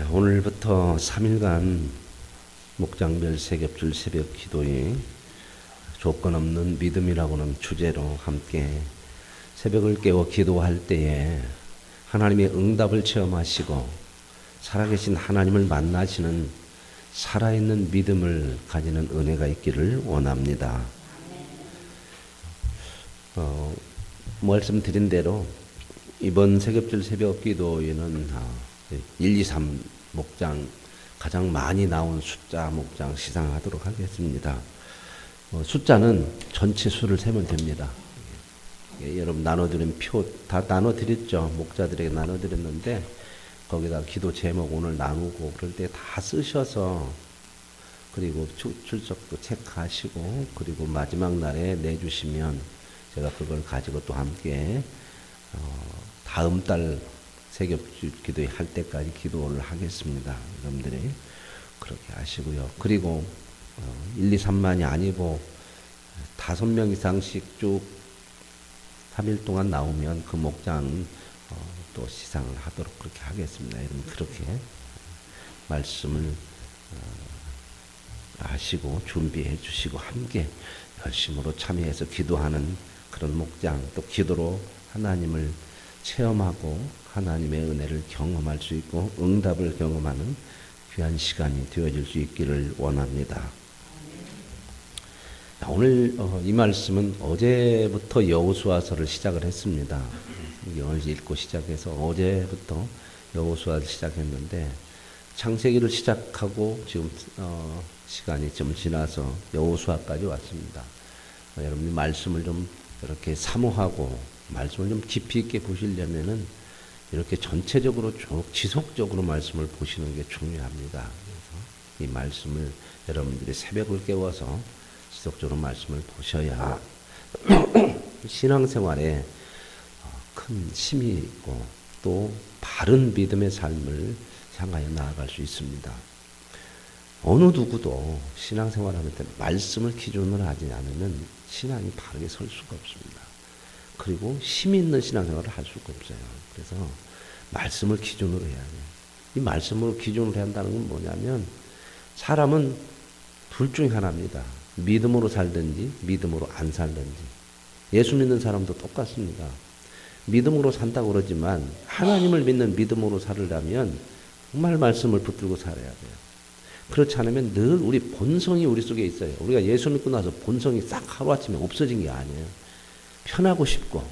오늘부터 3일간 목장별 세겹줄 새벽 기도에 조건 없는 믿음이라고는 주제로 함께 새벽을 깨워 기도할 때에 하나님의 응답을 체험하시고 살아계신 하나님을 만나시는 살아있는 믿음을 가지는 은혜가 있기를 원합니다. 말씀드린 대로 이번 세겹줄 새벽 기도에는 1, 2, 3 목장 가장 많이 나온 숫자 목장 시상하도록 하겠습니다. 숫자는 전체 수를 세면 됩니다. 여러분 나눠드린 표 다 나눠드렸죠. 목자들에게 나눠드렸는데 거기다 기도 제목 오늘 나누고 그럴 때 다 쓰셔서 그리고 출석도 체크하시고 그리고 마지막 날에 내주시면 제가 그걸 가지고 또 함께 다음 달 세겹줄 기도회 할 때까지 기도를 하겠습니다. 여러분들이 그렇게 하시고요. 그리고 1, 2, 3만이 아니고 5명 이상씩 쭉 3일 동안 나오면 그 목장 또 시상을 하도록 그렇게 하겠습니다. 여러분 그렇게 말씀을 하시고 준비해 주시고 함께 열심으로 참여해서 기도하는 그런 목장 또 기도로 하나님을 체험하고 하나님의 은혜를 경험할 수 있고 응답을 경험하는 귀한 시간이 되어질 수 있기를 원합니다. 오늘 이 말씀은 어제부터 여호수아서를 시작을 했습니다. 오늘 읽고 시작해서 어제부터 여호수아를 시작했는데 창세기를 시작하고 지금 시간이 좀 지나서 여호수아까지 왔습니다. 여러분이 말씀을 좀 이렇게 사모하고 말씀을 좀 깊이 있게 보시려면은 이렇게 전체적으로 쭉 지속적으로 말씀을 보시는 게 중요합니다. 그래서 이 말씀을 여러분들이 새벽을 깨워서 지속적으로 말씀을 보셔야 신앙생활에 큰 힘이 있고 또 바른 믿음의 삶을 향하여 나아갈 수 있습니다. 어느 누구도 신앙생활하는 때 말씀을 기준으로 하지 않으면 신앙이 바르게 설 수가 없습니다. 그리고 힘 있는 신앙생활을 할 수가 없어요. 그래서 말씀을 기준으로 해야 돼요. 이 말씀으로 기준으로 해야 한다는 건 뭐냐면 사람은 둘 중에 하나입니다. 믿음으로 살든지 믿음으로 안 살든지. 예수 믿는 사람도 똑같습니다. 믿음으로 산다고 그러지만 하나님을 믿는 믿음으로 살으려면 정말 말씀을 붙들고 살아야 돼요. 그렇지 않으면 늘 우리 본성이 우리 속에 있어요. 우리가 예수 믿고 나서 본성이 싹 하루아침에 없어진 게 아니에요. 편하고 싶고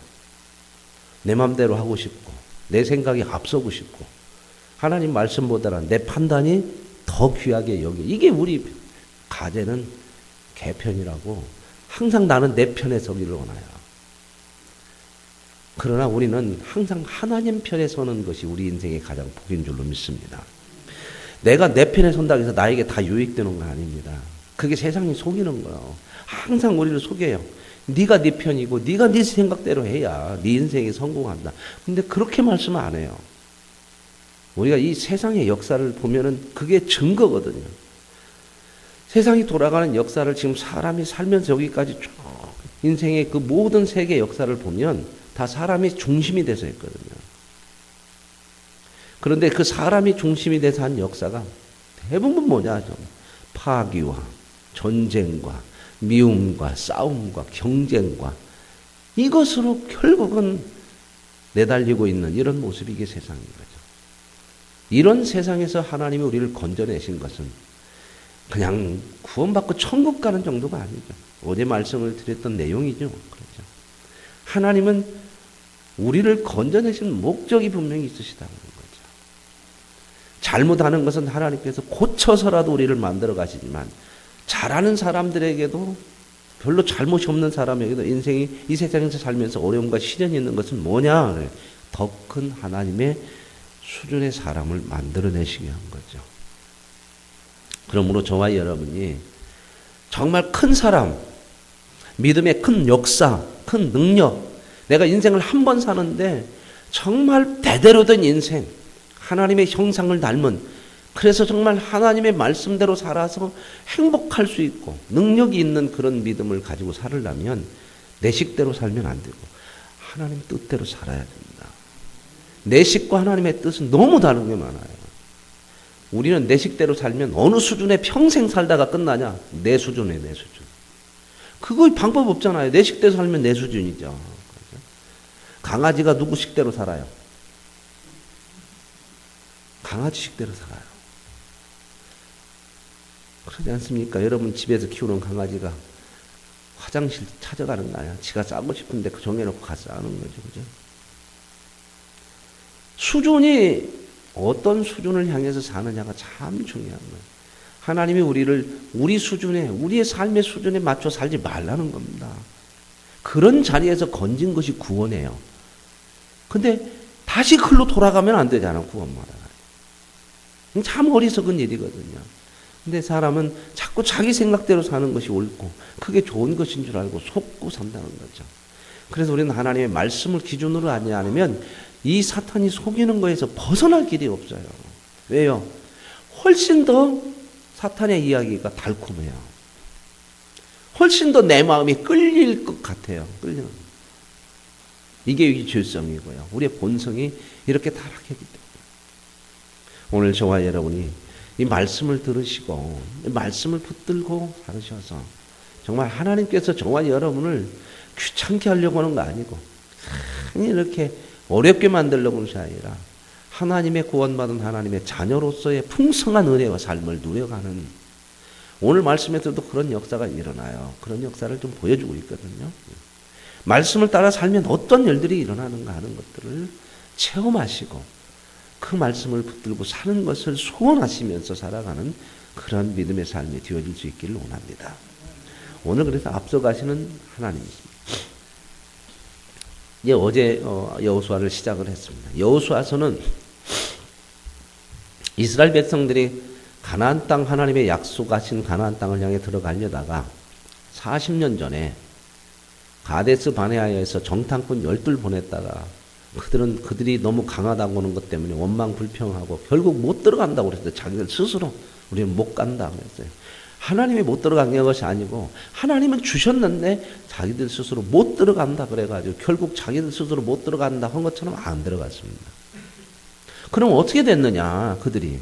내 맘대로 하고 싶고 내 생각이 앞서고 싶고 하나님 말씀보다는 내 판단이 더 귀하게 여기 이게 우리 가제는 개편이라고 항상 나는 내 편에 서기를 원해요. 그러나 우리는 항상 하나님 편에 서는 것이 우리 인생의 가장 복인 줄로 믿습니다. 내가 내 편에 선다고 해서 나에게 다 유익되는 건 아닙니다. 그게 세상이 속이는 거예요. 항상 우리를 속여요. 네가 네 편이고 네가 네 생각대로 해야 네 인생이 성공한다. 근데 그렇게 말씀 안 해요. 우리가 이 세상의 역사를 보면은 그게 증거거든요. 세상이 돌아가는 역사를 지금 사람이 살면서 여기까지 쭉 인생의 그 모든 세계 역사를 보면 다 사람이 중심이 돼서 했거든요. 그런데 그 사람이 중심이 돼서 한 역사가 대부분 뭐냐? 파기와 전쟁과 미움과 싸움과 경쟁과 이것으로 결국은 내달리고 있는 이런 모습이 이게 세상인 거죠. 이런 세상에서 하나님이 우리를 건져내신 것은 그냥 구원받고 천국 가는 정도가 아니죠. 어제 말씀을 드렸던 내용이죠. 그렇죠. 하나님은 우리를 건져내신 목적이 분명히 있으시다는 거죠. 잘못하는 것은 하나님께서 고쳐서라도 우리를 만들어 가시지만 잘하는 사람들에게도 별로 잘못이 없는 사람에게도 인생이 이 세상에서 살면서 어려움과 시련이 있는 것은 뭐냐? 더 큰 하나님의 수준의 사람을 만들어내시게 한 거죠. 그러므로 저와 여러분이 정말 큰 사람, 믿음의 큰 역사, 큰 능력, 내가 인생을 한 번 사는데 정말 대대로 된 인생, 하나님의 형상을 닮은 그래서 정말 하나님의 말씀대로 살아서 행복할 수 있고 능력이 있는 그런 믿음을 가지고 살으려면 내 식대로 살면 안 되고 하나님 뜻대로 살아야 됩니다. 내 식과 하나님의 뜻은 너무 다른 게 많아요. 우리는 내 식대로 살면 어느 수준에 평생 살다가 끝나냐? 내 수준에 내 수준. 그거 방법 없잖아요. 내 식대로 살면 내 수준이죠. 강아지가 누구 식대로 살아요? 강아지 식대로 살아요. 그러지 않습니까? 여러분 집에서 키우는 강아지가 화장실 찾아가는 거 아니야? 지가 싸고 싶은데 그 정해놓고 가서 싸는 거죠. 그죠? 수준이 어떤 수준을 향해서 사느냐가 참 중요한 거예요. 하나님이 우리를 우리 수준에, 우리의 삶의 수준에 맞춰 살지 말라는 겁니다. 그런 자리에서 건진 것이 구원이에요. 근데 다시 글로 돌아가면 안 되잖아, 구원마다. 참 어리석은 일이거든요. 근데 사람은 자꾸 자기 생각대로 사는 것이 옳고 그게 좋은 것인 줄 알고 속고 산다는 거죠. 그래서 우리는 하나님의 말씀을 기준으로 하지 않으면 이 사탄이 속이는 거에서 벗어날 길이 없어요. 왜요? 훨씬 더 사탄의 이야기가 달콤해요. 훨씬 더 내 마음이 끌릴 것 같아요. 끌리는. 이게 죄성이고요. 우리의 본성이 이렇게 타락했기 때문에. 오늘 저와 여러분이 이 말씀을 들으시고 이 말씀을 붙들고 살으셔서 정말 하나님께서 저와 여러분을 귀찮게 하려고 하는 거 아니고 이렇게 어렵게 만들려고 하는 것이 아니라 하나님의 구원받은 하나님의 자녀로서의 풍성한 은혜와 삶을 누려가는 오늘 말씀에서도 그런 역사가 일어나요. 그런 역사를 좀 보여주고 있거든요. 말씀을 따라 살면 어떤 일들이 일어나는가 하는 것들을 체험하시고 그 말씀을 붙들고 사는 것을 소원하시면서 살아가는 그런 믿음의 삶이 되어질 수 있기를 원합니다. 오늘 그래서 앞서가시는 하나님이십니다. 이제 어제 여호수아를 시작을 했습니다. 여호수아서는 이스라엘 백성들이 가나안 땅 하나님의 약속하신 가나안 땅을 향해 들어가려다가 40년 전에 가데스 바네아에서 정탐꾼 12를 보냈다가 그들이 너무 강하다고 하는 것 때문에 원망 불평하고 결국 못 들어간다고 그랬어요. 자기들 스스로 우리는 못 간다 그랬어요. 하나님이 못 들어간 것이 아니고 하나님은 주셨는데 자기들 스스로 못 들어간다 그래가지고 결국 자기들 스스로 못 들어간다 한 것처럼 안 들어갔습니다. 그럼 어떻게 됐느냐? 그들이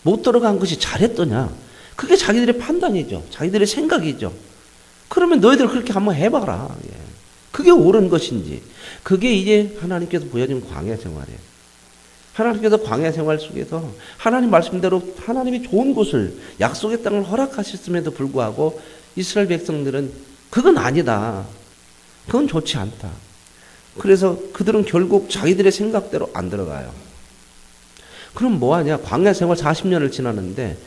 못 들어간 것이 잘했더냐? 그게 자기들의 판단이죠. 자기들의 생각이죠. 그러면 너희들 그렇게 한번 해봐라. 예. 그게 옳은 것인지. 그게 이제 하나님께서 보여준 광야 생활이에요. 하나님께서 광야 생활 속에서 하나님 말씀대로 하나님이 좋은 곳을 약속의 땅을 허락하셨음에도 불구하고 이스라엘 백성들은 그건 아니다. 그건 좋지 않다. 그래서 그들은 결국 자기들의 생각대로 안 들어가요. 그럼 뭐하냐? 광야 생활 40년을 지났는데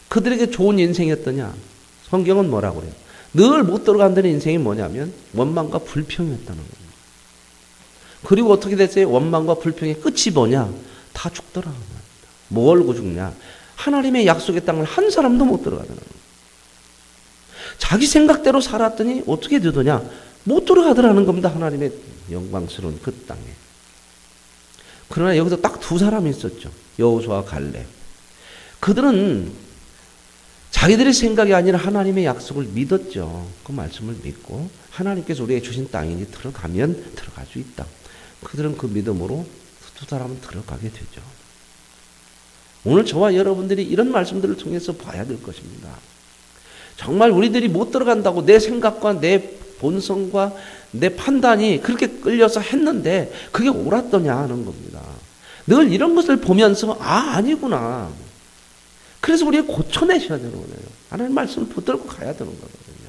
그들에게 좋은 인생이었더냐? 성경은 뭐라고 그래요? 늘 못 들어간다는 인생이 뭐냐면 원망과 불평이었다는 겁니다. 그리고 어떻게 됐어요? 원망과 불평의 끝이 뭐냐? 다 죽더라는 겁니다. 뭐 알고 죽냐? 하나님의 약속의 땅을 한 사람도 못 들어가더라는 겁니다. 자기 생각대로 살았더니 어떻게 되더냐? 못 들어가더라는 겁니다. 하나님의 영광스러운 그 땅에. 그러나 여기서 딱 두 사람이 있었죠. 여호수아와 갈렙. 그들은 자기들의 생각이 아니라 하나님의 약속을 믿었죠. 그 말씀을 믿고 하나님께서 우리에게 주신 땅이니 들어가면 들어갈 수 있다. 그들은 그 믿음으로 두 사람은 들어가게 되죠. 오늘 저와 여러분들이 이런 말씀들을 통해서 봐야 될 것입니다. 정말 우리들이 못 들어간다고 내 생각과 내 본성과 내 판단이 그렇게 끌려서 했는데 그게 옳았더냐 하는 겁니다. 늘 이런 것을 보면서 아니구나. 그래서 우리가 고쳐내셔야 되는 거예요. 하나님 말씀을 붙들고 가야 되는 거거든요.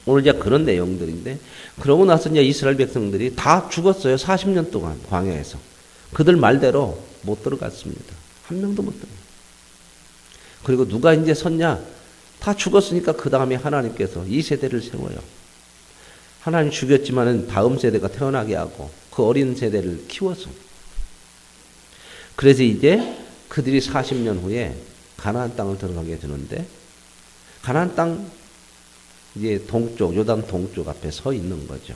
오늘 이제 그런 내용들인데 그러고 나서 이제 이스라엘 백성들이 다 죽었어요. 40년 동안 광야에서. 그들 말대로 못 들어갔습니다. 한 명도 못 들어갔어요. 그리고 누가 이제 섰냐? 다 죽었으니까 그 다음에 하나님께서 이 세대를 세워요. 하나님 죽였지만은 다음 세대가 태어나게 하고 그 어린 세대를 키워서. 그래서 이제 그들이 40년 후에 가나안 땅을 들어가게 되는데 가나안 땅 이제 동쪽 요단 동쪽 앞에 서 있는 거죠.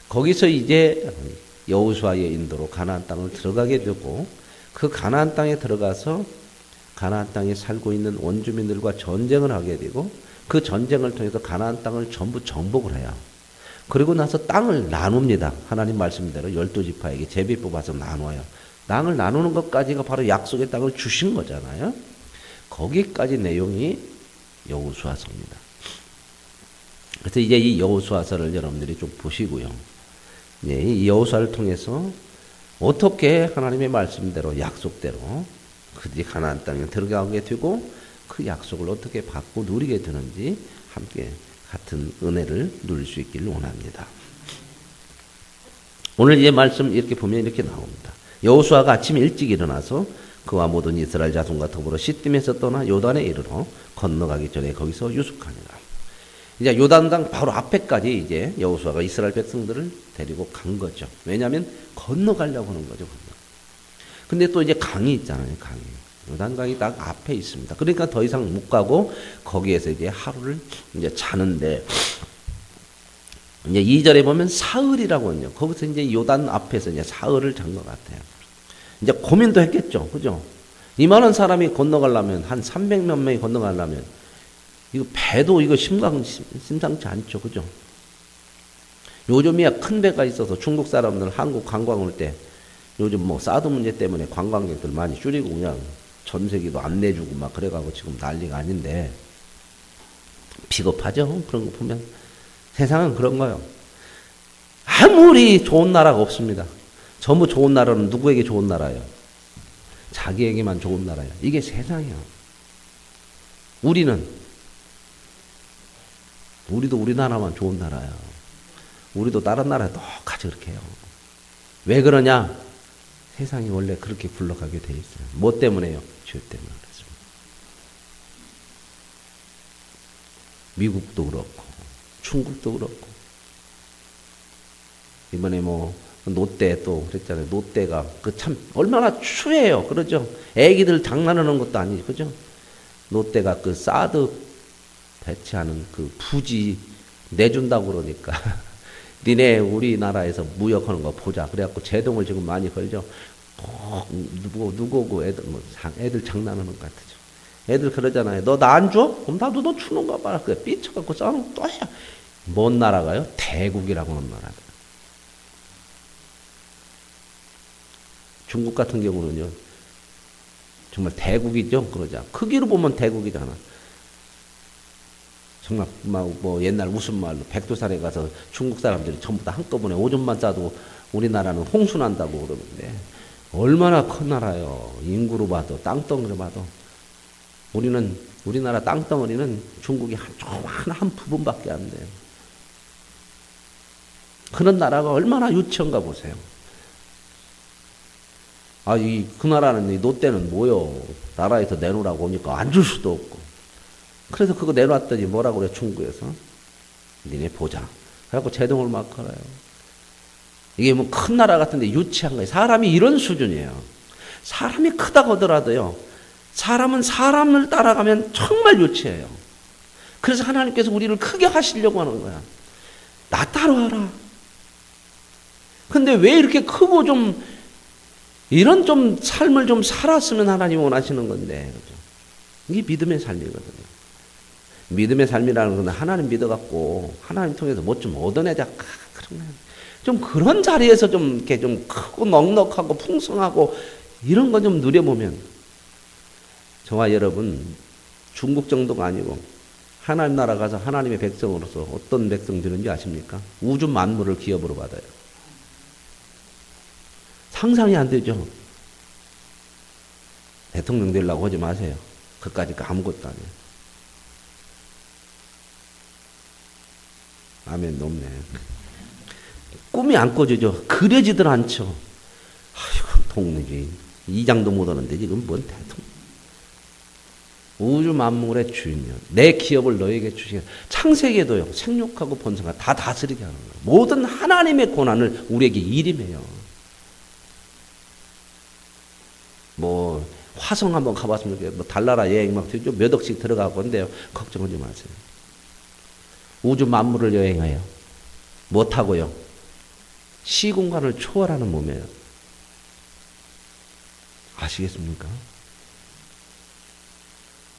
거기서 이제 여호수아의 인도로 가나안 땅을 들어가게 되고 그 가나안 땅에 들어가서 가나안 땅에 살고 있는 원주민들과 전쟁을 하게 되고 그 전쟁을 통해서 가나안 땅을 전부 정복을 해요. 그리고 나서 땅을 나눕니다. 하나님 말씀대로 12지파에게 제비 뽑아서 나눠요. 땅을 나누는 것까지가 바로 약속의 땅을 주신 거잖아요. 거기까지 내용이 여호수아서입니다. 그래서 이제 이 여호수아서를 여러분들이 좀 보시고요. 이 여호수아를 통해서 어떻게 하나님의 말씀대로 약속대로 그들이 가나안 땅에 들어가게 되고 그 약속을 어떻게 받고 누리게 되는지 함께 같은 은혜를 누릴 수 있기를 원합니다. 오늘 이 말씀 이렇게 보면 이렇게 나옵니다. 여호수아가 아침 일찍 일어나서 그와 모든 이스라엘 자손과 더불어 시딤에서 떠나 요단에 이르러 건너가기 전에 거기서 유숙하니라. 이제 요단강 바로 앞에까지 이제 여호수아가 이스라엘 백성들을 데리고 간 거죠. 왜냐하면 건너가려고 하는 거죠. 근데 또 이제 강이 있잖아요. 강이. 요단강이 딱 앞에 있습니다. 그러니까 더 이상 못 가고 거기에서 이제 하루를 이제 자는데 이제 2절에 보면 사흘이라고 하죠. 거기서 이제 요단 앞에서 이제 사흘을 잔 것 같아요. 이제 고민도 했겠죠. 그죠? 이 많은 사람이 건너가려면 한 300몇 명이 건너가려면 이거 배도 이거 심상치 않죠. 그죠? 요즘이야 큰 배가 있어서 중국 사람들 한국 관광 올 때 요즘 뭐 사드 문제 때문에 관광객들 많이 줄이고 그냥 전세기도 안 내주고 막 그래가고 지금 난리가 아닌데 비겁하죠. 그런 거 보면 세상은 그런 거요. 아무리 좋은 나라가 없습니다. 전부 좋은 나라는 누구에게 좋은 나라예요? 자기에게만 좋은 나라예요. 이게 세상이에요. 우리도 우리나라만 좋은 나라예요. 우리도 다른 나라에 똑같이 그렇게 해요. 왜 그러냐? 세상이 원래 그렇게 굴러가게 돼 있어요. 뭐 때문에요? 죄 때문에 그렇습니다. 미국도 그렇고 중국도 그렇고 이번에 뭐 노떼 또 그랬잖아요. 노떼가 그 참 얼마나 추해요. 그러죠? 애기들 장난하는 것도 아니죠. 그죠? 노떼가 그 사드 배치하는 그 부지 내준다고 그러니까 니네 우리나라에서 무역하는 거 보자. 그래갖고 제동을 지금 많이 걸죠. 누구고 애들 장난하는 것 같죠. 애들 그러잖아요. 너 나 안 줘? 그럼 나도 너 주는가 봐. 그래 삐쳐갖고 싸우는 또 해야. 뭔 나라가요? 대국이라고 하는 나라가. 중국 같은 경우는요. 정말 대국이죠. 그러자. 크기로 보면 대국이잖아. 정말 뭐 옛날 무슨 말로 백두산에 가서 중국 사람들이 전부 다 한꺼번에 오줌만 싸도 우리나라는 홍순한다고 그러는데 얼마나 큰 나라요. 인구로 봐도 땅덩어리로 봐도 우리나라 땅덩어리는 중국이 한 부분밖에 안 돼요. 그런 나라가 얼마나 유치한가 보세요. 그 나라는 이 노떼는 뭐요? 나라에서 내놓으라고 오니까 안 줄 수도 없고. 그래서 그거 내놨더니 뭐라고 그래, 중국에서? 니네 보자. 그래갖고 제동을 막 걸어요. 이게 뭐 큰 나라 같은데 유치한 거예요. 사람이 이런 수준이에요. 사람이 크다고 하더라도요. 사람은 사람을 따라가면 정말 유치해요. 그래서 하나님께서 우리를 크게 하시려고 하는 거야. 나 따라와라. 근데 왜 이렇게 크고 좀 이런 좀 삶을 좀 살았으면 하나님이 원하시는 건데. 그죠? 이게 믿음의 삶이거든요. 믿음의 삶이라는 건 하나님 믿어갖고 하나님 통해서 뭐 좀 얻어내자. 좀 그런 자리에서 좀 이렇게 좀 크고 넉넉하고 풍성하고 이런 거 좀 누려보면 저와 여러분 중국 정도가 아니고 하나님 나라 가서 하나님의 백성으로서 어떤 백성 되는지 아십니까? 우주 만물을 기업으로 받아요. 상상이 안 되죠. 대통령 되려고 하지 마세요. 그까짓 거 아무것도 아니에요. 아멘, 높네. 꿈이 안 꿔지죠. 그려지들 않죠. 아이고, 통일이 이장도 못 하는데 지금 뭔 대통령. 우주 만물의 주인이요. 내 기업을 너에게 주시겠다. 창세기에도요. 생육하고 번성하고 다 다스리게 하는 거예요. 모든 하나님의 권한을 우리에게 일임해요. 뭐 화성 한번 가봤으면 좋겠어요. 뭐 달나라 여행 막 몇 억씩 들어가고 한데요. 걱정하지 마세요. 우주 만물을 여행해요. 못하고요. 시공간을 초월하는 몸이에요. 아시겠습니까?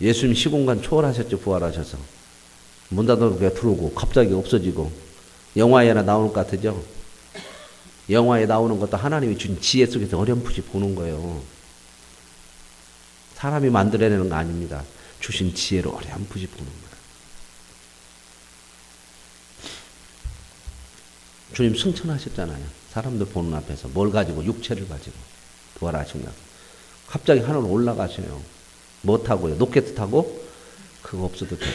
예수님 시공간 초월하셨죠. 부활하셔서. 문 닫아놓고 들어오고 갑자기 없어지고 영화에 하나 나올 것 같으죠. 영화에 나오는 것도 하나님이 준 지혜 속에서 어렴풋이 보는 거예요. 사람이 만들어내는 거 아닙니다. 주신 지혜로 어렴풋이 보는 거예요. 주님 승천하셨잖아요. 사람들 보는 앞에서 뭘 가지고? 육체를 가지고 부활하신다고. 갑자기 하늘로 올라가셔요. 뭐 타고요? 로켓 타고? 그거 없어도 돼요.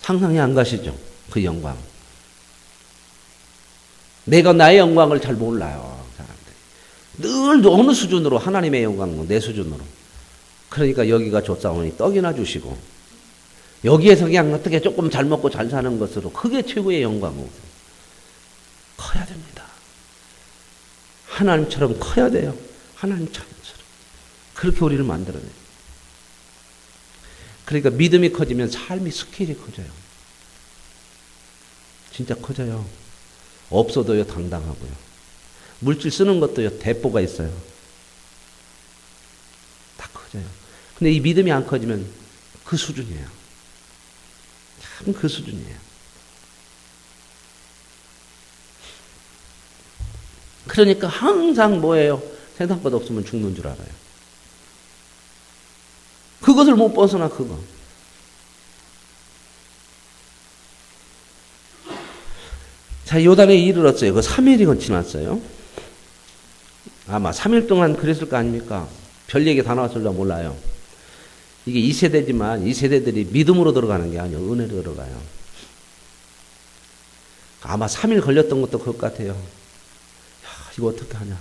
상상이 안 가시죠? 그 영광. 내가 나의 영광을 잘 몰라요. 사람들이. 늘 어느 수준으로 하나님의 영광, 내 수준으로. 그러니까 여기가 좋사오니 떡이나 주시고 여기에서 그냥 어떻게 조금 잘 먹고 잘 사는 것으로 그게 최고의 영광이고 커야 됩니다. 하나님처럼 커야 돼요. 하나님처럼. 그렇게 우리를 만들어내요. 그러니까 믿음이 커지면 삶이 스케일이 커져요. 진짜 커져요. 없어도요 당당하고요. 물질 쓰는 것도요 대포가 있어요. 다 커져요. 근데 이 믿음이 안 커지면 그 수준이에요. 참 그 수준이에요. 그러니까 항상 뭐예요? 생각보다 없으면 죽는 줄 알아요. 그것을 못 벗어나 그거. 자, 요단에 이르렀어요. 그 3일이 지났어요. 아마 3일 동안 그랬을 거 아닙니까? 별 얘기 다 나왔을지 몰라요. 이게 2세대지만 2세대들이 믿음으로 들어가는 게 아니에요. 은혜로 들어가요. 아마 3일 걸렸던 것도 그것 같아요. 야, 이거 어떻게 하냐.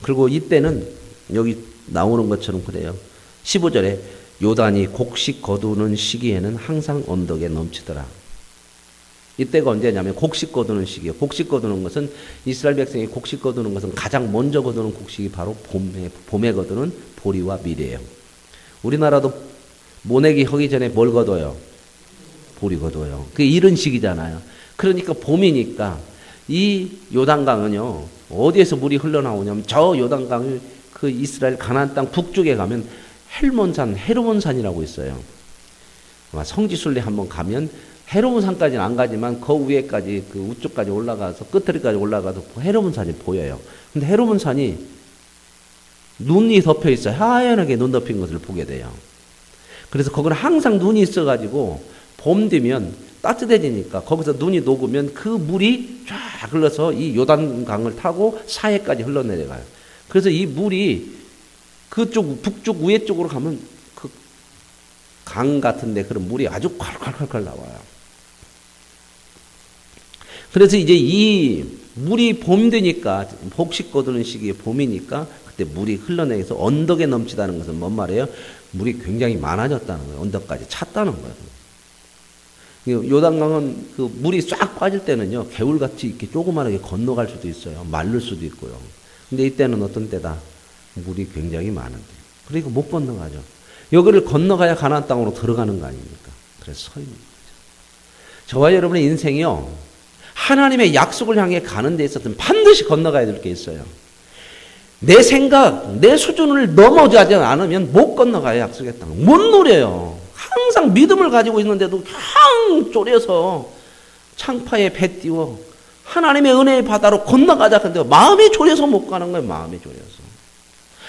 그리고 이때는 여기 나오는 것처럼 그래요. 15절에 요단이 곡식 거두는 시기에는 항상 언덕에 넘치더라. 이때가 언제냐면 곡식 거두는 시기예요. 곡식 거두는 것은 이스라엘 백성이 곡식 거두는 것은 가장 먼저 거두는 곡식이 바로 봄에 거두는 보리와 밀이에요. 우리나라도 모내기 하기 전에 뭘 거둬요? 보리 거둬요. 그게 이런 시기잖아요. 그러니까 봄이니까 이 요단강은요 어디에서 물이 흘러나오냐면 저 요단강을 그 이스라엘 가나안 땅 북쪽에 가면 헬몬산, 헤르몬산이라고 있어요. 아마 성지순례 한번 가면 헤르몬산까지는 안 가지만 그 위에까지 그 우쪽까지 올라가서 끝머리까지 올라가도 헤르몬산이 보여요. 근데 헤르몬산이 눈이 덮여 있어요. 하얀하게 눈 덮인 것을 보게 돼요. 그래서 거기는 항상 눈이 있어가지고 봄 되면 따뜻해지니까 거기서 눈이 녹으면 그 물이 쫙 흘러서 이 요단강을 타고 사해까지 흘러내려가요. 그래서 이 물이 그쪽 북쪽 위에 쪽으로 가면 그 강 같은데 그런 물이 아주 콸콸콸콸 나와요. 그래서 이제 이 물이 봄 되니까 곡식 거두는 시기에 봄이니까 그때 물이 흘러내려서 언덕에 넘치다는 것은 뭔 말이에요? 물이 굉장히 많아졌다는 거예요. 언덕까지 찼다는 거예요. 요단강은 그 물이 싹 빠질 때는요 개울같이 이렇게 조그만하게 건너갈 수도 있어요. 마를 수도 있고요. 근데 이때는 어떤 때다? 물이 굉장히 많은데. 그러니까 못 건너가죠. 여기를 건너가야 가나안 땅으로 들어가는 거 아닙니까? 그래서 서 있는 거죠. 저와 여러분의 인생이요. 하나님의 약속을 향해 가는 데 있어서는 반드시 건너가야 될 게 있어요. 내 생각, 내 수준을 넘어가지 않으면 못 건너가요. 약속의 땅. 못 누려요. 항상 믿음을 가지고 있는데도 그냥 졸여서 창파에 배 띄워 하나님의 은혜의 바다로 건너가자 근데 마음이 졸여서 못 가는 거예요. 마음이 졸여서.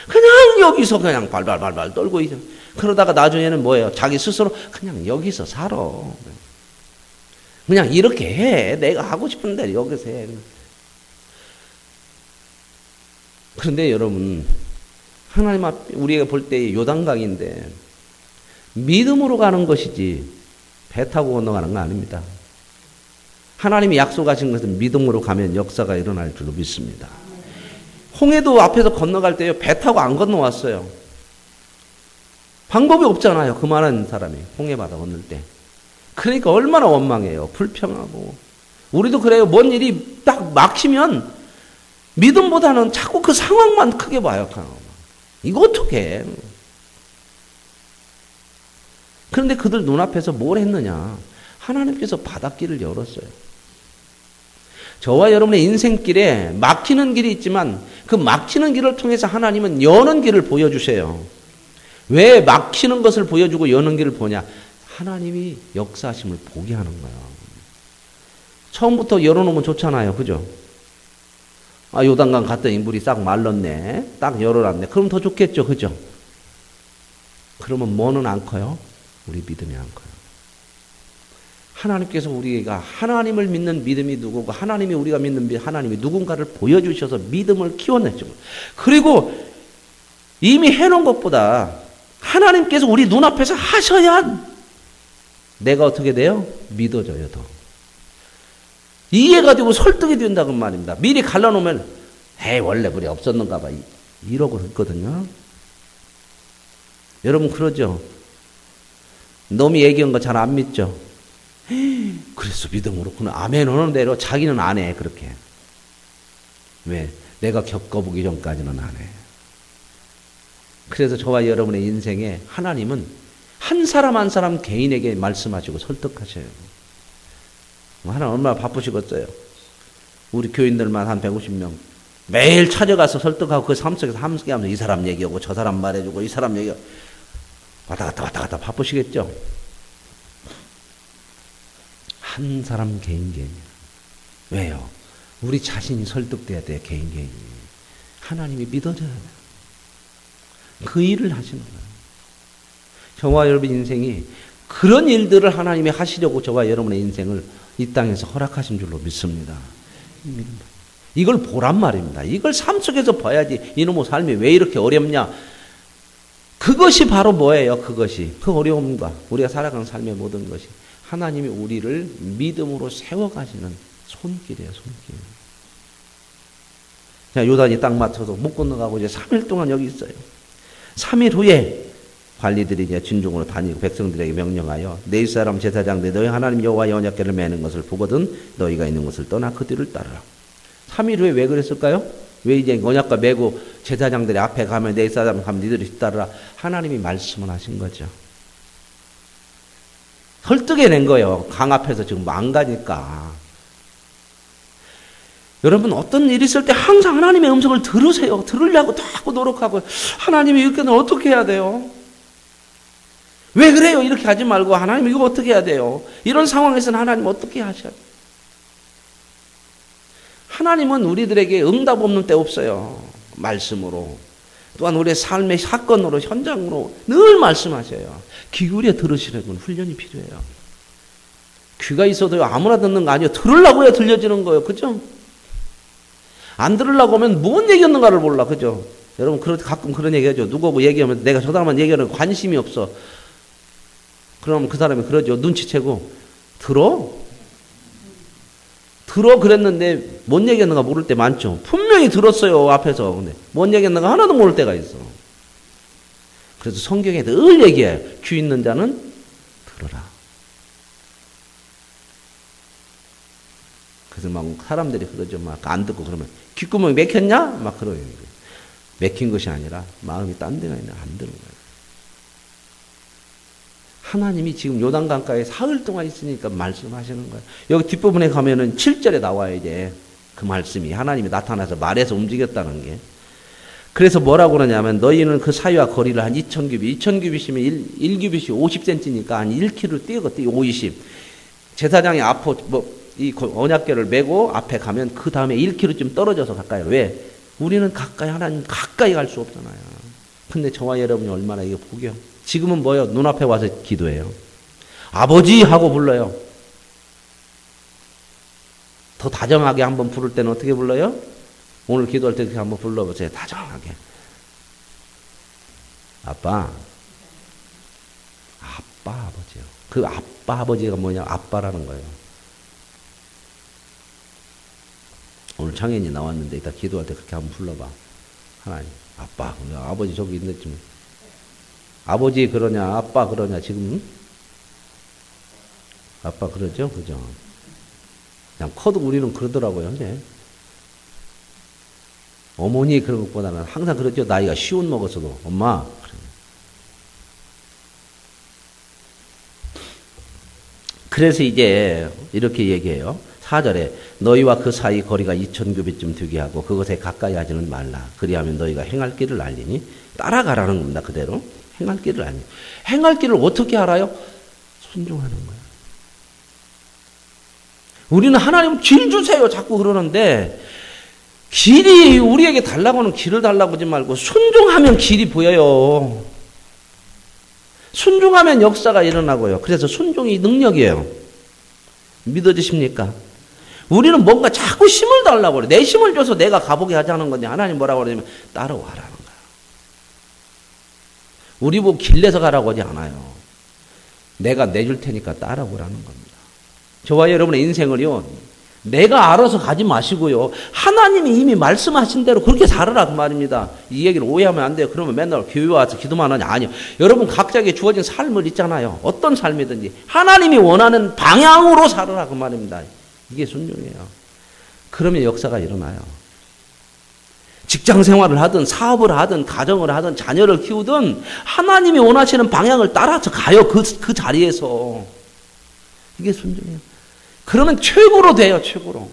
그냥 여기서 그냥 발발발발 떨고 있어. 그러다가 나중에는 뭐예요? 자기 스스로 그냥 여기서 살아. 그냥 이렇게 해. 내가 하고 싶은 대로 여기서 해. 그런데 여러분 하나님 앞에 우리가 볼 때 요단강인데 믿음으로 가는 것이지 배 타고 건너가는 거 아닙니다. 하나님이 약속하신 것은 믿음으로 가면 역사가 일어날 줄로 믿습니다. 홍해도 앞에서 건너갈 때요 배 타고 안 건너왔어요. 방법이 없잖아요. 그만한 사람이 홍해 바다 건널 때. 그러니까 얼마나 원망해요. 불평하고. 우리도 그래요. 뭔 일이 딱 막히면 믿음보다는 자꾸 그 상황만 크게 봐요. 이거 어떡해. 그런데 그들 눈앞에서 뭘 했느냐. 하나님께서 바닷길을 열었어요. 저와 여러분의 인생길에 막히는 길이 있지만 그 막히는 길을 통해서 하나님은 여는 길을 보여주세요. 왜 막히는 것을 보여주고 여는 길을 보냐. 하나님이 역사하심을 보게 하는 거예요. 처음부터 열어놓으면 좋잖아요. 그죠? 아, 요단강 갔더니 물이 싹 말랐네. 딱 열어놨네. 그럼 더 좋겠죠. 그죠? 그러면 뭐는 안 커요? 우리 믿음이 안 커요. 하나님께서 우리가 하나님을 믿는 믿음이 누구고 하나님이 우리가 믿는 하나님이 누군가를 보여주셔서 믿음을 키워냈죠. 그리고 이미 해놓은 것보다 하나님께서 우리 눈앞에서 하셔야 내가 어떻게 돼요? 믿어져요. 더. 이해가 되고 설득이 된다고 말입니다. 미리 갈라놓으면 에이 원래 물이 없었는가 봐 이러고 있거든요. 여러분 그러죠? 놈이 얘기한 거 잘 안 믿죠? 그래서 믿음으로 그는 아멘 하는 대로 자기는 안 해. 그렇게. 왜? 내가 겪어보기 전까지는 안 해. 그래서 저와 여러분의 인생에 하나님은 한 사람 한 사람 개인에게 말씀하시고 설득하셔요. 하나님 얼마나 바쁘시겠어요. 우리 교인들만 한 150명 매일 찾아가서 설득하고 그 삶 속에서 함께하면서 이 사람 얘기하고 저 사람 말해주고 이 사람 얘기하고 왔다 갔다 바쁘시겠죠. 한 사람 개인. 왜요? 우리 자신이 설득돼야 돼요. 개인. 하나님이 믿어져야 돼요. 그 일을 하시는 거예요. 저와 여러분 인생이 그런 일들을 하나님이 하시려고 저와 여러분의 인생을 이 땅에서 허락하신 줄로 믿습니다. 이걸 보란 말입니다. 이걸 삶 속에서 봐야지 이놈의 삶이 왜 이렇게 어렵냐. 그것이 바로 뭐예요? 그것이 그 어려움과 우리가 살아가는 삶의 모든 것이 하나님이 우리를 믿음으로 세워가시는 손길이에요. 손길. 자, 요단이 딱 맞춰서 못 건너가고 이제 3일 동안 여기 있어요. 3일 후에 관리들이 이제 진중으로 다니고 백성들에게 명령하여 네 사람 제사장들 너희 하나님 여호와의 언약궤를 매는 것을 보거든 너희가 있는 곳을 떠나 그 뒤를 따르라. 3일 후에 왜 그랬을까요? 왜 이제 언약궤 메고 제사장들이 앞에 가면 네 사람 가면 니들이 뒤따르라. 하나님이 말씀을 하신 거죠. 설득해낸 거예요. 강 앞에서 지금 망가니까. 여러분 어떤 일이 있을 때 항상 하나님의 음성을 들으세요. 들으려고 자꾸 노력하고 하나님이 이렇게 어떻게 해야 돼요? 왜 그래요? 이렇게 하지 말고 하나님 이거 어떻게 해야 돼요? 이런 상황에서는 하나님 어떻게 하셔야 돼요? 하나님은 우리들에게 응답 없는 때 없어요. 말씀으로. 또한 우리의 삶의 사건으로 현장으로 늘 말씀하셔요. 귀 기울여 들으시려면 훈련이 필요해요. 귀가 있어도 아무나 듣는 거 아니에요. 들으려고 해야 들려지는 거예요. 그죠? 안 들으려고 하면 뭔 얘기였는가를 몰라. 그죠? 여러분 가끔 그런 얘기 하죠. 누구하고 얘기하면 내가 저 사람한테 얘기하는 관심이 없어. 그럼 그 사람이 그러죠. 눈치채고 들어 그랬는데 뭔 얘기했는가 모를 때 많죠. 분명히 들었어요. 앞에서. 근데 뭔 얘기했는가 하나도 모를 때가 있어. 그래서 성경에 늘 얘기해요. 귀 있는 자는 들어라. 그래서 막 사람들이 그러죠. 막 안 듣고 그러면 귓구멍이 맥혔냐? 막 그래요. 맥힌 것이 아니라 마음이 딴 데가 있나 안 들은 거예요. 하나님이 지금 요단강가에 사흘 동안 있으니까 말씀하시는 거예요. 여기 뒷부분에 가면은 7절에 나와요. 이제 그 말씀이 하나님이 나타나서 말해서 움직였다는 게. 그래서 뭐라고 그러냐면 너희는 그 사이와 거리를 한 2000규빗 2000규빗이면 1규빗이 50cm니까 한 1km 뛰어갔대. 50. 제사장이 앞으로 이 언약궤를 메고 앞에 가면 그 다음에 1km쯤 떨어져서 가까이. 왜? 우리는 가까이 하나님 가까이 갈 수 없잖아요. 근데 저와 여러분이 얼마나 이거 보겨. 지금은 뭐예요? 눈앞에 와서 기도해요. 아버지 하고 불러요. 더 다정하게 한번 부를 때는 어떻게 불러요? 오늘 기도할 때 그렇게 한번 불러보세요. 다정하게. 아빠. 아버지요. 그 아버지가 뭐냐? 아빠라는 거예요. 오늘 창현이 나왔는데 이따 기도할 때 그렇게 한번 불러봐. 하나님. 아빠. 아버지 저기 있는데 좀. 아버지 그러냐, 아빠 그러냐, 지금? 아빠 그러죠? 그죠? 그냥 커도 우리는 그러더라고요, 이제. 어머니 그런 것보다는 항상 그러죠. 나이가 쉬운 먹었어도. 엄마. 그래서 이제 이렇게 얘기해요. 4절에 너희와 그 사이 거리가 2000규빗쯤 되게 하고 그것에 가까이 하지는 말라. 그리하면 너희가 행할 길을 알리니 따라가라는 겁니다. 그대로. 행할 길을 아니에요. 행할 길을 어떻게 알아요? 순종하는 거예요. 우리는 하나님 길 주세요 자꾸 그러는데 길이 우리에게 달라고는 길을 달라고 하지 말고 순종하면 길이 보여요. 순종하면 역사가 일어나고요. 그래서 순종이 능력이에요. 믿어지십니까? 우리는 뭔가 자꾸 힘을 달라고 그래. 내 힘을 줘서 내가 가보게 하자는 건데 하나님 뭐라고 그러냐면 따라와라는 거야. 우리 보고 길 내서 가라고 하지 않아요. 내가 내줄 테니까 따라오라는 겁니다. 저와 여러분의 인생을요. 내가 알아서 가지 마시고요. 하나님이 이미 말씀하신 대로 그렇게 살아라 그 말입니다. 이 얘기를 오해하면 안 돼요. 그러면 맨날 교회 와서 기도만 하냐. 아니요. 여러분 각자에게 주어진 삶을 있잖아요. 어떤 삶이든지 하나님이 원하는 방향으로 살아라 그 말입니다. 이게 순종이에요. 그러면 역사가 일어나요. 직장 생활을 하든 사업을 하든 가정을 하든 자녀를 키우든 하나님이 원하시는 방향을 따라서 가요. 그 자리에서. 이게 순종이에요. 그러면 최고로 돼요. 최고로.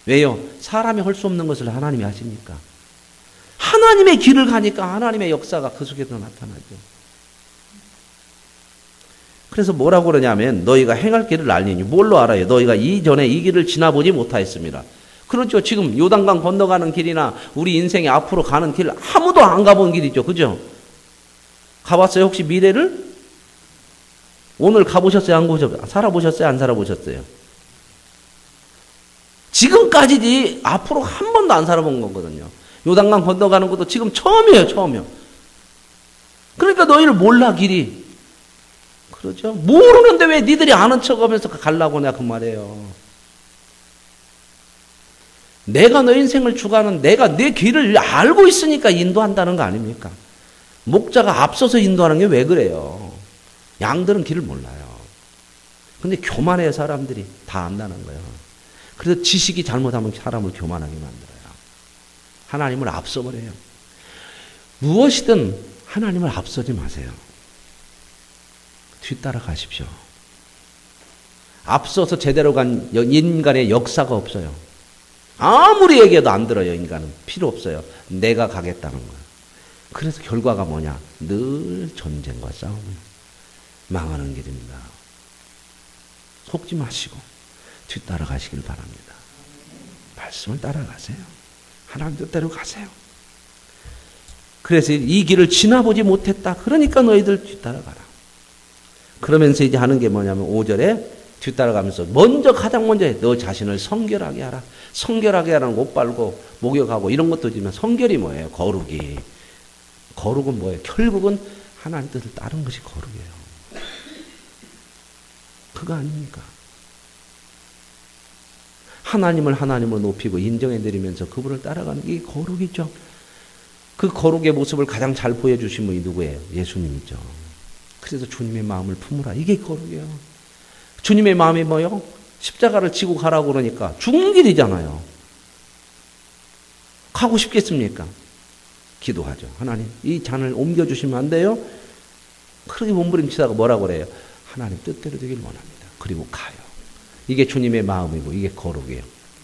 왜요? 사람이 할 수 없는 것을 하나님이 하시니까. 하나님의 길을 가니까 하나님의 역사가 그 속에서 나타나죠. 그래서 뭐라고 그러냐면 너희가 행할 길을 알리니 뭘로 알아요? 너희가 이전에 이 길을 지나보지 못하였습니다. 그렇죠. 지금 요단강 건너가는 길이나 우리 인생의 앞으로 가는 길 아무도 안 가본 길이죠. 그죠? 가봤어요? 혹시 미래를? 오늘 가보셨어요? 안 가보셨어요? 살아보셨어요? 안 살아보셨어요? 지금까지지 앞으로 한 번도 안 살아본 거거든요. 요단강 건너가는 것도 지금 처음이에요. 처음이요. 그러니까 너희를 몰라 길이. 그러죠? 모르는데 왜 니들이 아는 척하면서 가려고 내가 그 말이에요. 내가 너 인생을 주관하는 내가 내 길을 알고 있으니까 인도한다는 거 아닙니까? 목자가 앞서서 인도하는 게 왜 그래요? 양들은 길을 몰라요. 근데 교만해요 사람들이. 다 안다는 거예요. 그래서 지식이 잘못하면 사람을 교만하게 만들어요. 하나님을 앞서버려요. 무엇이든 하나님을 앞서지 마세요. 뒤따라 가십시오. 앞서서 제대로 간 인간의 역사가 없어요. 아무리 얘기해도 안 들어요. 인간은 필요 없어요. 내가 가겠다는 거예요. 그래서 결과가 뭐냐? 늘 전쟁과 싸움이에요. 망하는 길입니다. 속지 마시고 뒤따라 가시길 바랍니다. 말씀을 따라가세요. 하나님 뜻대로 가세요. 그래서 이 길을 지나보지 못했다. 그러니까 너희들 뒤따라가라. 그러면서 이제 하는 게 뭐냐면 5절에 뒤따라가면서 가장 먼저 너 자신을 성결하게 하라. 성결하게 하라는 옷 빨고 목욕하고 이런 것도 지만 성결이 뭐예요? 거룩이. 거룩은 뭐예요? 결국은 하나님 뜻을 따른 것이 거룩이에요. 그거 아닙니까? 하나님을 하나님으로 높이고 인정해드리면서 그분을 따라가는 게 거룩이죠. 그 거룩의 모습을 가장 잘 보여주신 분이 누구예요? 예수님이죠. 그래서 주님의 마음을 품으라. 이게 거룩이에요. 주님의 마음이 뭐예요? 십자가를 지고 가라고 그러니까 죽는 길이잖아요. 가고 싶겠습니까? 기도하죠. 하나님 이 잔을 옮겨주시면 안 돼요? 그렇게 몸부림치다가 뭐라고 그래요? 하나님 뜻대로 되길 원합니다. 그리고 가요. 이게 주님의 마음이고 이게 거룩이에요.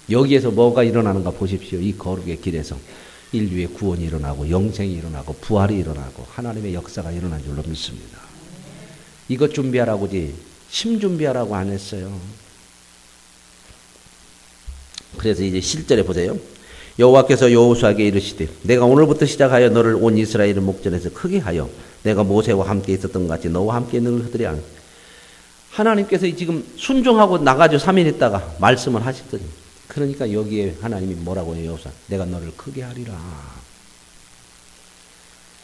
여기에서 뭐가 일어나는가 보십시오. 이 거룩의 길에서 인류의 구원이 일어나고 영생이 일어나고 부활이 일어나고 하나님의 역사가 일어난 줄로 믿습니다. 이것 준비하라고지 심 준비하라고 안 했어요. 그래서 이제 7절에 보세요. 여호와께서 여호수아에게 이르시되 내가 오늘부터 시작하여 너를 온 이스라엘의 목전에서 크게 하여 내가 모세와 함께 있었던 것 같이 너와 함께 늘 하더리 않. 하나님께서 지금 순종하고 나가죠. 3일 있다가 말씀을 하시더니 그러니까 여기에 하나님이 뭐라고 해요? 여호수아 내가 너를 크게 하리라.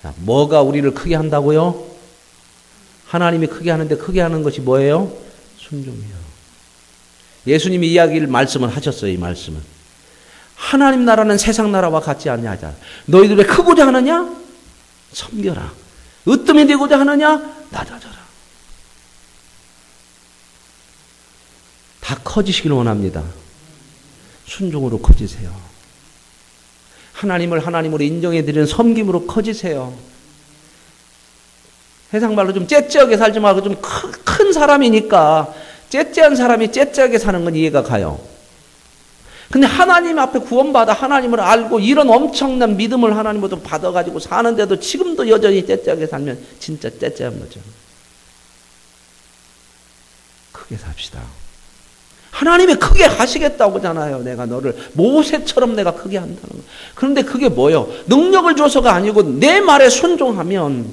자, 뭐가 우리를 크게 한다고요? 하나님이 크게 하는데 크게 하는 것이 뭐예요? 순종이에요. 예수님이 이야기를 말씀을 하셨어요. 이 말씀은 하나님 나라는 세상 나라와 같지 아니하자. 너희들 왜 크고자 하느냐? 섬겨라. 으뜸이 되고자 하느냐? 낮아져라. 다 커지시길 원합니다. 순종으로 커지세요. 하나님을 하나님으로 인정해드리는 섬김으로 커지세요. 세상 말로 좀 째째하게 살지 말고 좀 큰 사람이니까 째째한 사람이 째째하게 사는 건 이해가 가요. 근데 하나님 앞에 구원받아 하나님을 알고 이런 엄청난 믿음을 하나님으로부터 받아가지고 사는데도 지금도 여전히 째째하게 살면 진짜 째째한 거죠. 크게 삽시다. 하나님이 크게 하시겠다고 하잖아요. 내가 너를 모세처럼 내가 크게 한다는 거예요. 그런데 그게 뭐예요? 능력을 줘서가 아니고 내 말에 순종하면,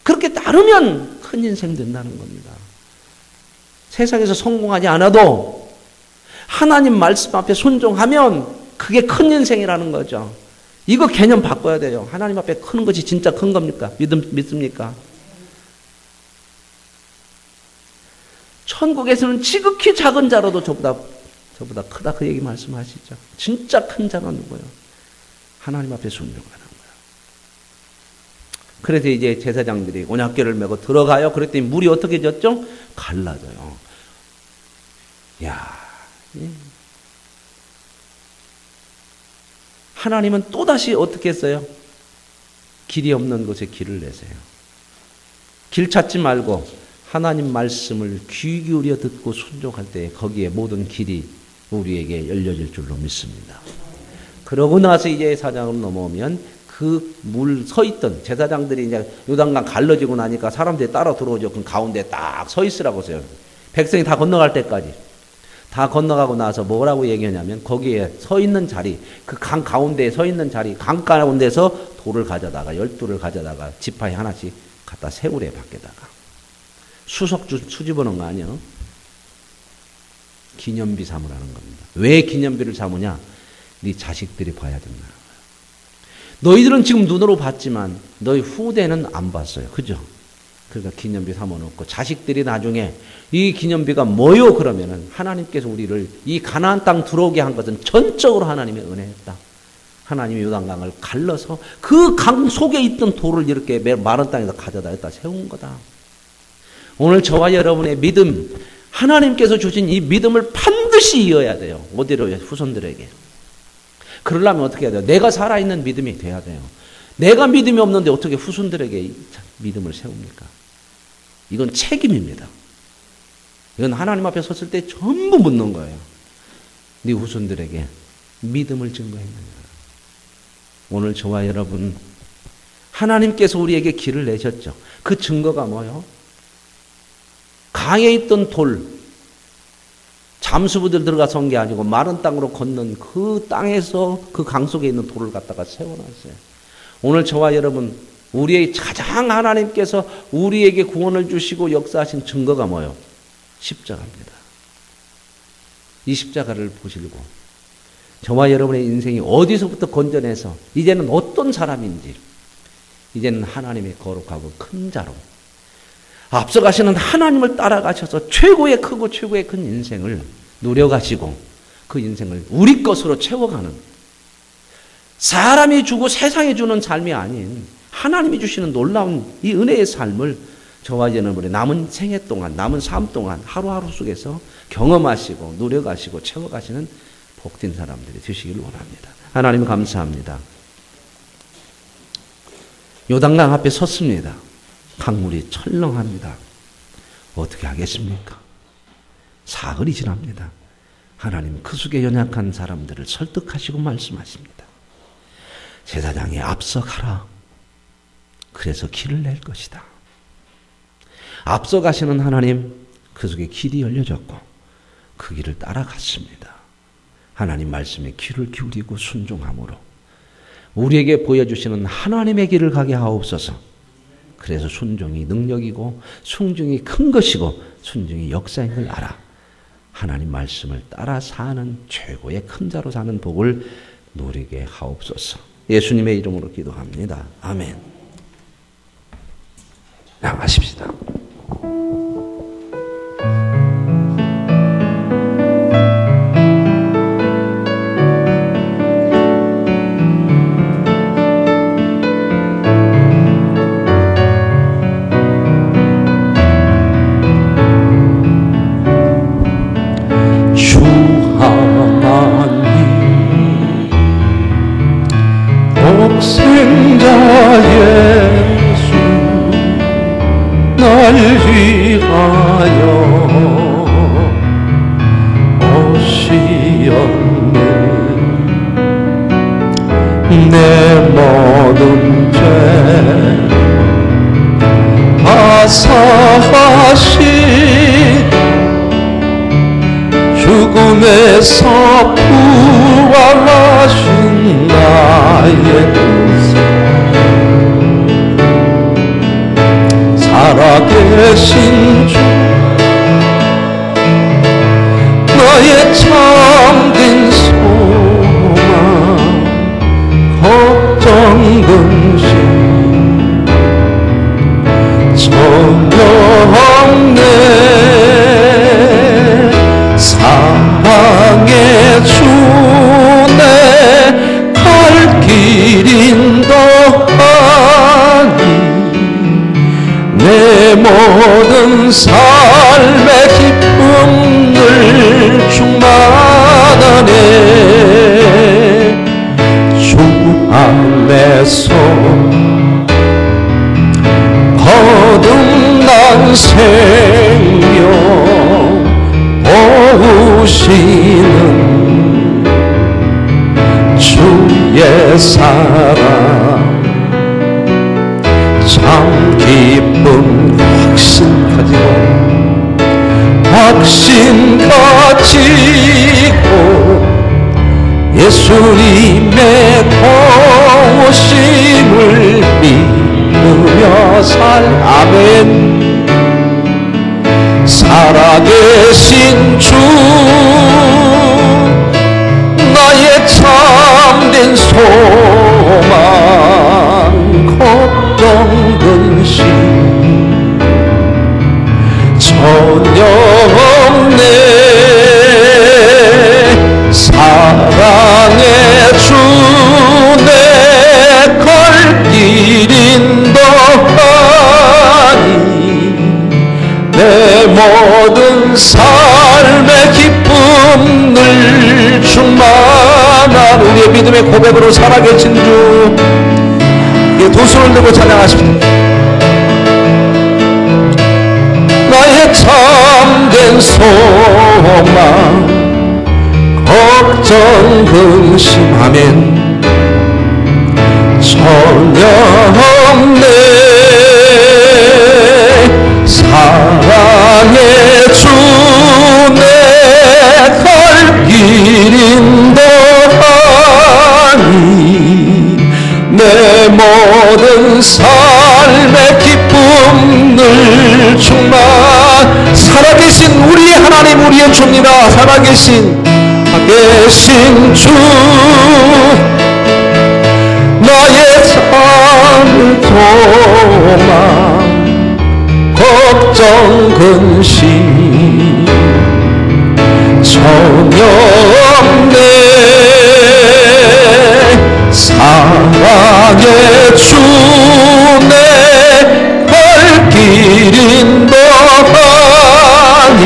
그렇게 따르면 큰 인생 된다는 겁니다. 세상에서 성공하지 않아도 하나님 말씀 앞에 순종하면 그게 큰 인생이라는 거죠. 이거 개념 바꿔야 돼요. 하나님 앞에 크는 것이 진짜 큰 겁니까? 믿습니까? 천국에서는 지극히 작은 자로도 저보다 크다, 그 얘기 말씀하시죠. 진짜 큰 자가 누구예요? 하나님 앞에 순종하는 거예요. 그래서 이제 제사장들이 언약궤를 메고 들어가요. 그랬더니 물이 어떻게 졌죠? 갈라져요. 야, 하나님은 또다시 어떻게 했어요? 길이 없는 곳에 길을 내세요. 길 찾지 말고 하나님 말씀을 귀 기울여 듣고 순종할 때 거기에 모든 길이 우리에게 열려질 줄로 믿습니다. 그러고 나서 이제 사장으로 넘어오면 그 물 서 있던 제사장들이 이제 요단강 갈라지고 나니까 사람들이 따라 들어오죠. 그 가운데 딱 서 있으라고 했어요. 백성이 다 건너갈 때까지. 다 건너가고 나서 뭐라고 얘기하냐면 거기에 서 있는 자리, 그 강 가운데에 서 있는 자리, 강 가운데서 돌을 가져다가 12를 가져다가 지파에 하나씩 갖다 세우래 밖에다가. 수석 수집어놓은 거 아니에요? 기념비 삼으라는 겁니다. 왜 기념비를 삼으냐? 네 자식들이 봐야 된다는 거예요. 너희들은 지금 눈으로 봤지만 너희 후대는 안 봤어요. 그죠? 그러니까 기념비 삼아놓고 자식들이 나중에 이 기념비가 뭐요? 그러면은 하나님께서 우리를 이 가나안 땅 들어오게 한 것은 전적으로 하나님의 은혜였다. 하나님이 요단강을 갈라서 그 강 속에 있던 돌을 이렇게 마른 땅에서 가져다 여기다 세운 거다. 오늘 저와 여러분의 믿음, 하나님께서 주신 이 믿음을 반드시 이어야 돼요. 어디로요? 후손들에게. 그러려면 어떻게 해야 돼요? 내가 살아있는 믿음이 돼야 돼요. 내가 믿음이 없는데 어떻게 후손들에게 믿음을 세웁니까? 이건 책임입니다. 이건 하나님 앞에 섰을 때 전부 묻는 거예요. 네 후손들에게 믿음을 증거했느냐. 오늘 저와 여러분, 하나님께서 우리에게 길을 내셨죠. 그 증거가 뭐예요? 강에 있던 돌, 잠수부들 들어가서 온 게 아니고 마른 땅으로 걷는 그 땅에서 그 강 속에 있는 돌을 갖다가 세워놨어요. 오늘 저와 여러분, 우리의 가장 하나님께서 우리에게 구원을 주시고 역사하신 증거가 뭐예요? 십자가입니다. 이 십자가를 보시고 저와 여러분의 인생이 어디서부터 건져내서 이제는 어떤 사람인지, 이제는 하나님의 거룩하고 큰 자로 앞서가시는 하나님을 따라가셔서 최고의 크고 최고의 큰 인생을 누려가시고 그 인생을 우리 것으로 채워가는, 사람이 주고 세상이 주는 삶이 아닌 하나님이 주시는 놀라운 이 은혜의 삶을 저와 여러분의 남은 생애 동안, 남은 삶 동안 하루하루 속에서 경험하시고 누려가시고 채워가시는 복된 사람들이 되시길 원합니다. 하나님 감사합니다. 요단강 앞에 섰습니다. 강물이 철렁합니다. 어떻게 하겠습니까? 사흘이 지납니다. 하나님 그 속에 연약한 사람들을 설득하시고 말씀하십니다. 제사장이 앞서가라. 그래서 길을 낼 것이다. 앞서가시는 하나님, 그 속에 길이 열려졌고 그 길을 따라갔습니다. 하나님 말씀에 귀를 기울이고 순종함으로 우리에게 보여주시는 하나님의 길을 가게 하옵소서. 그래서 순종이 능력이고 순종이 큰 것이고 순종이 역사인 걸 알아 하나님 말씀을 따라 사는 최고의 큰 자로 사는 복을 누리게 하옵소서. 예수님의 이름으로 기도합니다. 아멘. 나가십시다. 독생자 예수 날 위하여 가운데서 부활하신 나의 구세 살아계신 주 나의 참된 소망 걱정 근심 전혀 없네 사랑의 주 내 갈 길인 더하니 내 모든 삶의 기쁨을 충만하네 주 안에서 거듭난 생명 보우시는 주의 사랑 참 기쁨 확신 가지고 예수님의 도우심을 믿으며 아멘 살아계신 주 나의 참된 소망 걱정 근심 전혀 없네 사랑의 주 내 갈 길인 더하니 내 모든 삶의 기쁨을 충만한 우리의 믿음의 고백으로 살아계신 주 두 손을 들고 찬양하십니다. 나의 참된 소망 걱정 근심 아멘 전혀 없네 사랑의 주 내 갈 길인 더하니 내 모든 삶의 기쁨을 충만 살아계신 우리의 하나님 우리의 주입니다. 살아계신 주 나의 삶을 도망 걱정 근심 전혀 없네 사랑의 주 내 갈 길인 더하니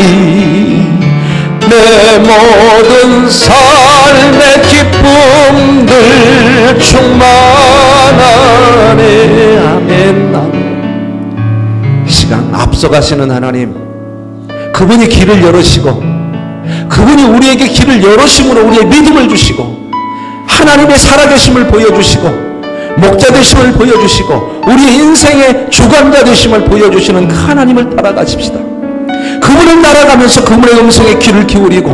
내 모든 삶의 기쁨들 충만하네 아멘 아멘 이 시간 앞서가시는 하나님 그분이 길을 열으시고 그분이 우리에게 길을 열으심으로 우리의 믿음을 주시고 하나님의 살아계심을 보여주시고 목자 되심을 보여주시고 우리 인생의 주관자 되심을 보여주시는 그 하나님을 따라가십시다. 그분을 따라가면서 그분의 음성에 귀를 기울이고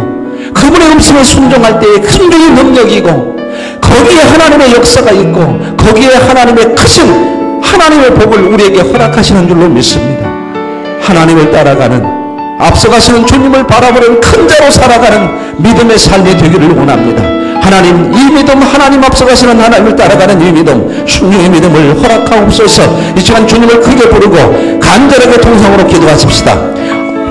그분의 음성에 순종할 때에 큰 종의 능력이고 거기에 하나님의 역사가 있고 거기에 하나님의 크신 하나님의 복을 우리에게 허락하시는 줄로 믿습니다. 하나님을 따라가는 앞서가시는 주님을 바라보는 큰 자로 살아가는 믿음의 삶이 되기를 원합니다. 하나님 이 믿음 하나님 앞서가시는 하나님을 따라가는 이 믿음 순종의 믿음을 허락하옵소서. 이 시간 주님을 크게 부르고 간절하게 통성으로 기도하십시다.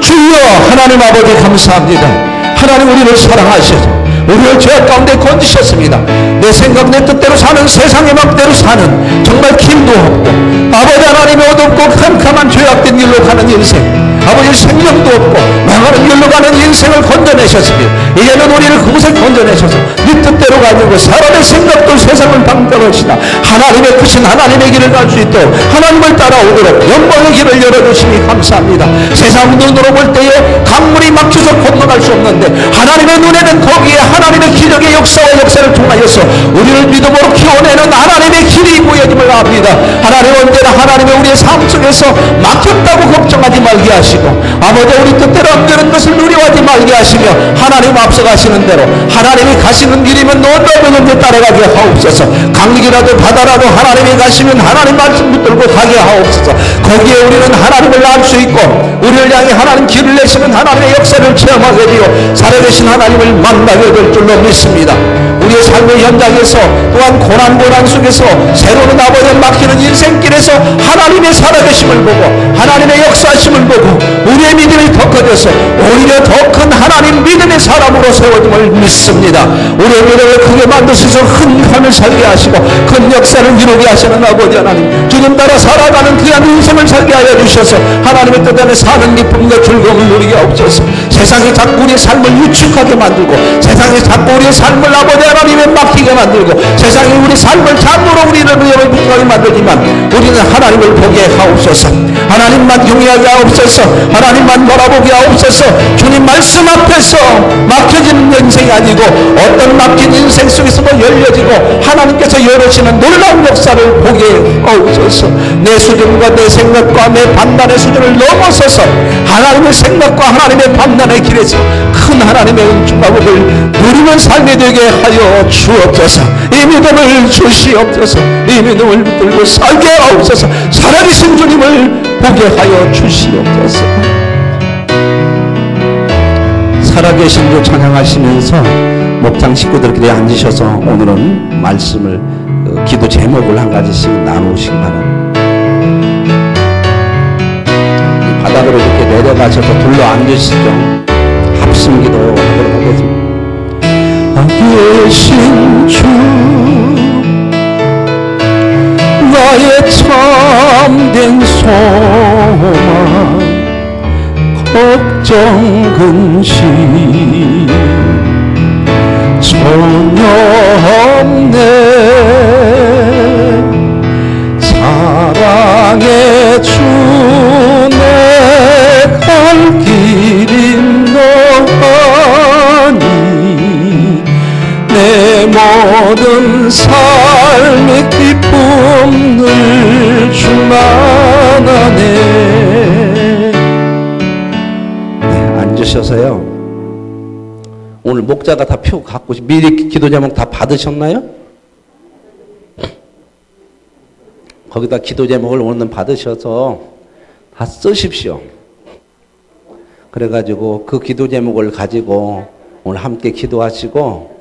주여 하나님 아버지 감사합니다. 하나님 우리를 사랑하셔서 우리를 죄악 가운데 건지셨습니다. 내 생각 내 뜻대로 사는 세상의 맘대로 사는 정말 길도 없고 아버지 하나님의 어둡고 캄캄한 죄악된 길로 가는 인생 아버지 생명도 없고 망하는 길로 가는 인생을 건져내셨습니다. 이제는 우리를 그곳에 건져내셔서 네 뜻대로 가지고 사람의 생각도 세상을 방탕하시다 하나님의 크신 하나님의 길을 갈 수 있도록 하나님을 따라오도록 영광의 길을 열어주시니 감사합니다. 세상 눈으로 볼 때에 강물이 막혀서 건너갈 수 없는데 하나님의 눈에는 거기에 하나님의 기적의 역사와 역사를 통하여서 우리를 믿음으로 키워내는 하나님의 길이 보여짐을 압니다. 하나님 언제나 하나님의 우리의 삶 속에서 막혔다고 걱정하지 말게 하시고 아버지 우리 뜻대로 안 되는 것을 우리 두려워하지 말게 하시며 하나님 앞서가시는 대로 하나님이 가시는 길이면 너희도 따라가게 하옵소서. 강길이라도 바다라도 하나님이 가시면 하나님 말씀 붙들고 가게 하옵소서. 거기에 우리는 하나님을 알 수 있고 우리를 향해 하나님 길을 내시는 하나님의 역사를 체험하게 되어 살아계신 하나님을 만나게 될 줄로 믿습니다. 우리의 삶의 현장에서 또한 고난 속에서 새로운 아버지의 막히는 인생길에서 하나님의 살아계심을 보고 하나님의 역사하심을 보고 우리의 믿음이 더 커져서 오히려 더 큰 하나님 믿음의 사람으로 세워짐을 믿습니다. 우리의 믿음을 크게 만드셔서 큰 삶을 살게 하시고 큰 역사를 이루게 하시는 아버지 하나님, 주님 따라 살아가는 귀한 인생을 살게 하여 주셔서 하나님의 뜻 안에 사는 기쁨과 즐거움을 누리게 하옵소서. 세상이 자꾸 우리의 삶을 유축하게 만들고 세상이 자꾸 우리의 삶을 아버지 하나님에 맡기게 만들고 세상이 우리 삶을 잠으로 우리를 위험하게 만들지만 우리는 하나님을 보게 하옵소서. 하나님만 경외하게 하옵소서. 하나님만 바라보게 하옵소서. 주님 말씀 앞에서 막혀지는 인생이 아니고 어떤 막힌 인생 속에서도 열려지고 하나님께서 열으시는 놀라운 역사를 보게 하옵소서. 내 수준과 내 생각과 내 판단의 수준을 넘어서서 하나님의 생각과 하나님의 판단의 길에서 큰 하나님의 은총과복을 누리는 삶이 되게 하여 주옵소서. 이 믿음을 주시옵소서. 이 믿음을 붙들고 살게 하옵소서. 살아계신 주님을 보게 하여 주시옵소서. 살아계신 주 찬양하시면서 목장 식구들끼리 앉으셔서 오늘은 말씀을 기도 제목을 한 가지씩 나누시기 바랍니다. 이 바닥으로 이렇게 내려가셔서 둘러 앉으시죠. 합심기도 하도록 하겠습니다. 계신 주 나의 참된 소망 걱정 근심 전혀 없네. 사랑의 주 내 갈 길인 너니 내 모든 삶의 기쁨 늘 주만 하네. 네, 앉으셔서요. 오늘 목자가 다 표 갖고 미리 기도 제목 다 받으셨나요? 거기다 기도 제목을 오늘 받으셔서 다 쓰십시오. 그래가지고 그 기도 제목을 가지고 오늘 함께 기도하시고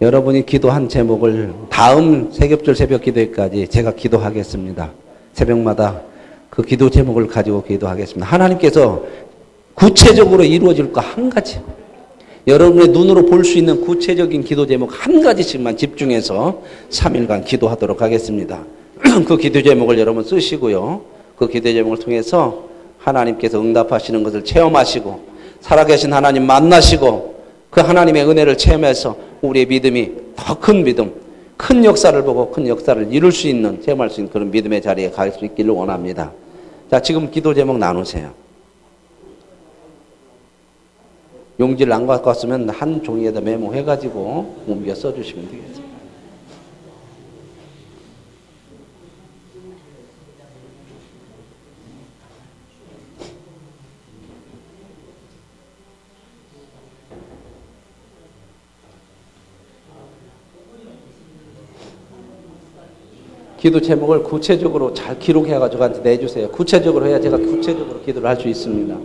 여러분이 기도한 제목을 다음 세겹절 새벽 기도회까지 제가 기도하겠습니다. 새벽마다 그 기도 제목을 가지고 기도하겠습니다. 하나님께서 구체적으로 이루어질 거 한 가지, 여러분의 눈으로 볼 수 있는 구체적인 기도 제목 한 가지씩만 집중해서 3일간 기도하도록 하겠습니다. 그 기도 제목을 여러분 쓰시고요. 그 기도 제목을 통해서 하나님께서 응답하시는 것을 체험하시고 살아계신 하나님 만나시고 그 하나님의 은혜를 체험해서 우리의 믿음이 더 큰 믿음, 큰 역사를 보고 큰 역사를 이룰 수 있는, 체험할 수 있는 그런 믿음의 자리에 갈 수 있기를 원합니다. 자, 지금 기도 제목 나누세요. 용지를 안 갖고 왔으면 한 종이에다 메모해가지고 옮겨 써주시면 되겠습니다. 기도 제목을 구체적으로 잘 기록해가지고 저한테 내주세요. 구체적으로 해야 제가 구체적으로 기도를 할 수 있습니다.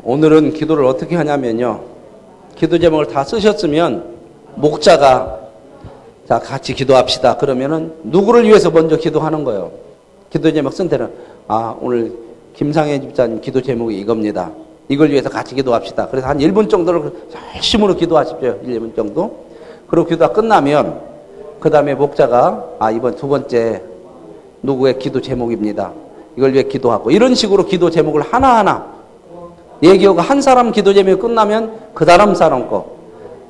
오늘은 기도를 어떻게 하냐면요. 기도 제목을 다 쓰셨으면 목자가 자 같이 기도합시다. 그러면은 누구를 위해서 먼저 기도하는 거예요? 기도 제목 쓴 데는 오늘 김상혜 집사님 기도 제목이 이겁니다. 이걸 위해서 같이 기도합시다. 그래서 한 1분 정도를 열심으로 기도하십시오. 1분 정도. 그리고 기도가 끝나면 그 다음에 목자가 이번 두 번째 누구의 기도 제목입니다. 이걸 위해 기도하고 이런 식으로 기도 제목을 하나하나 얘기하고 한 사람 기도 제목이 끝나면 그 다음 사람 거,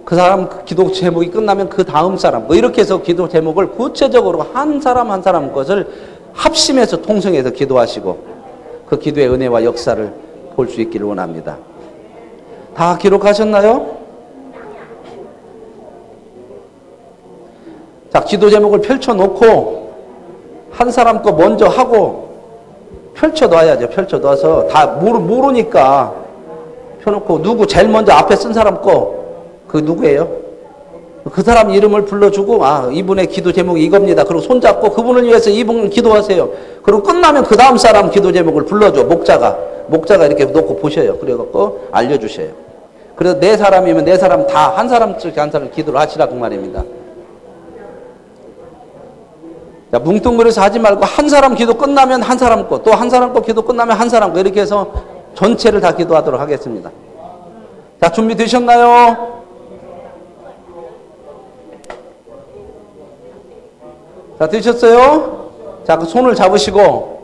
그 사람 기도 제목이 끝나면 그 다음 사람 거 이렇게 해서 기도 제목을 구체적으로 한 사람 한 사람 것을 합심해서 통성해서 기도하시고 그 기도의 은혜와 역사를 볼 수 있기를 원합니다. 다 기록하셨나요? 자, 기도 제목을 펼쳐놓고 한 사람 거 먼저 하고 펼쳐놔야죠. 펼쳐놔서 다 모르니까 펴놓고 누구 제일 먼저 앞에 쓴 사람 거 그 누구예요? 그 사람 이름을 불러주고 이분의 기도 제목이 이겁니다. 그리고 손잡고 그분을 위해서 이분 기도하세요. 그리고 끝나면 그 다음 사람 기도 제목을 불러줘. 목자가 이렇게 놓고 보셔요. 그래갖고 알려주셔요. 그래서 네 사람이면 네 사람 다 한 사람씩 한 사람 기도를 하시라고 말입니다. 자, 뭉뚱그려서 하지 말고 한 사람 기도 끝나면 한 사람 거, 또 한 사람 거 기도 끝나면 한 사람 거 이렇게 해서 전체를 다 기도하도록 하겠습니다. 자, 준비되셨나요? 자, 되셨어요? 자, 그 손을 잡으시고